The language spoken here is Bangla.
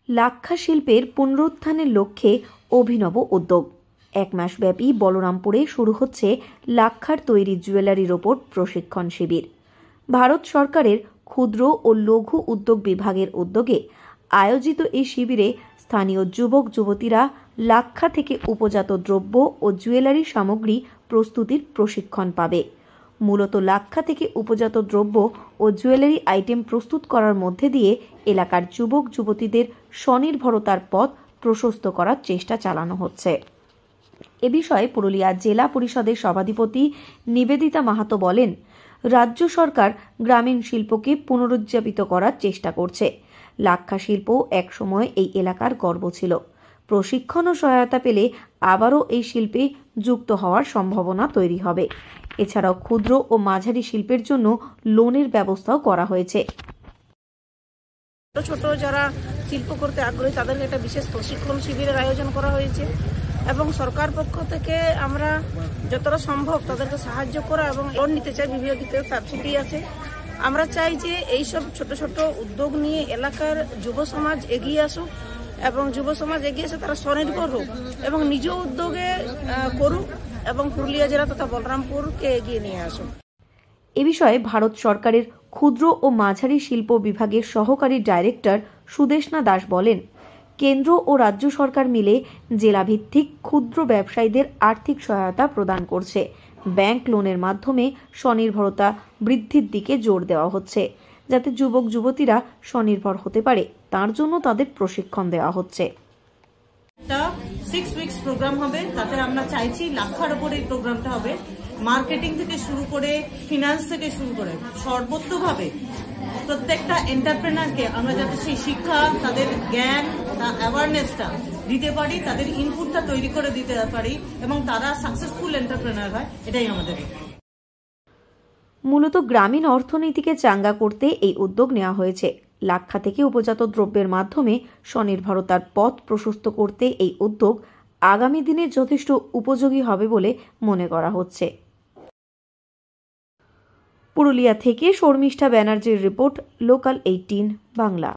লাক্ষা শিল্পের পুনরুত্থানের লক্ষ্যে অভিনব উদ্যোগ। এক মাসব্যাপী বলরামপুরে শুরু হচ্ছে লাক্ষার তৈরি জুয়েলারির ওপর প্রশিক্ষণ শিবির। ভারত সরকারের ক্ষুদ্র ও লঘু উদ্যোগ বিভাগের উদ্যোগে আয়োজিত এই শিবিরে স্থানীয় যুবক যুবতীরা লাক্ষা থেকে উপজাত দ্রব্য ও জুয়েলারি সামগ্রী প্রস্তুতির প্রশিক্ষণ পাবে। মূলত লাক্ষা থেকে উপজাত দ্রব্য ও জুয়েলারি আইটেম প্রস্তুত করার মধ্যে দিয়ে এলাকার যুবক যুবতীদের স্বনির্ভরতার পথ প্রশস্ত করার চেষ্টা চালানো হচ্ছে। এ বিষয়ে পুরুলিয়া জেলা পরিষদের সভাধিপতি নিবেদিতা মাহাতো বলেন, রাজ্য সরকার গ্রামীণ শিল্পকে পুনরুজ্জীবিত করার চেষ্টা করছে। লাক্ষা শিল্প একসময় এই এলাকার গর্ব ছিল। প্রশিক্ষণ ও সহায়তা পেলে আবারও এই শিল্পে যুক্ত হওয়ার সম্ভাবনা তৈরি হবে। এছাড়াও ক্ষুদ্র ও মাঝারি শিল্পের জন্য লোনের ব্যবস্থাও করা হয়েছে। ছোট যারা শিল্প করতে আগ্রহী তাদেরকে একটা বিশেষ প্রশিক্ষণ শিবিরের আয়োজন করা হয়েছে এবং সরকার পক্ষ থেকে আমরা যতটা সম্ভব তাদেরকে সাহায্য করা এবং লোন নিতে চাই। বিভিন্ন দিকে সাবসিডি আছে। আমরা চাই যে এইসব ছোট ছোট উদ্যোগ নিয়ে এলাকার যুব সমাজ এগিয়ে আসুক এবং যুব সমাজ এগিয়ে এসে তারা স্বনির্ভর হোক এবং নিজ উদ্যোগে করুক এবং পুরুলিয়া জেলা তথা বলরামপুরকে এগিয়ে নিয়ে আসুক। এ বিষয়ে ভারত সরকারের ক্ষুদ্র ও মাঝারি শিল্প বিভাগের সহকারী ডাইরেক্টর সুদেষ্ণা দাস বলেন, কেন্দ্র ও রাজ্য সরকার মিলে জেলাভিত্তিক ক্ষুদ্র ব্যবসায়ীদের আর্থিক সহায়তা প্রদান করছে। ব্যাংক লোনের মাধ্যমে স্বনির্ভরতা বৃদ্ধির দিকে জোর দেওয়া হচ্ছে, যাতে যুবক যুবতীরা স্বনির্ভর হতে পারে তার জন্য তাদের প্রশিক্ষণ দেওয়া হচ্ছে। 6 উইকস প্রোগ্রাম হবে, তাতে আমরা চাইছি লাক্ষার উপর এই প্রোগ্রামটা হবে। মার্কেটিং থেকে শুরু করে ফিনান্স থেকে শুরু করে সর্বত্রভাবে প্রত্যেকটা এন্টারপ্রেনারকে আমরা যাতে সেই শিক্ষা, তাদের জ্ঞান, অ্যাওয়ারনেসটা দিতে পারি, তাদের ইনপুটটা তৈরি করে দিতে পারি এবং তারা সাকসেসফুল এন্টারপ্রেনার হয়, এটাই আমাদের। মূলত গ্রামীণ অর্থনীতিকে চাঙ্গা করতে এই উদ্যোগ নেওয়া হয়েছে। লাক্ষা থেকে উপজাত দ্রব্যের মাধ্যমে স্বনির্ভরতার পথ প্রশস্ত করতে এই উদ্যোগ আগামী দিনে যথেষ্ট উপযোগী হবে বলে মনে করা হচ্ছে। পুরুলিয়া থেকে শর্মিষ্ঠা ব্যানার্জির রিপোর্ট, লোকাল 18 বাংলা।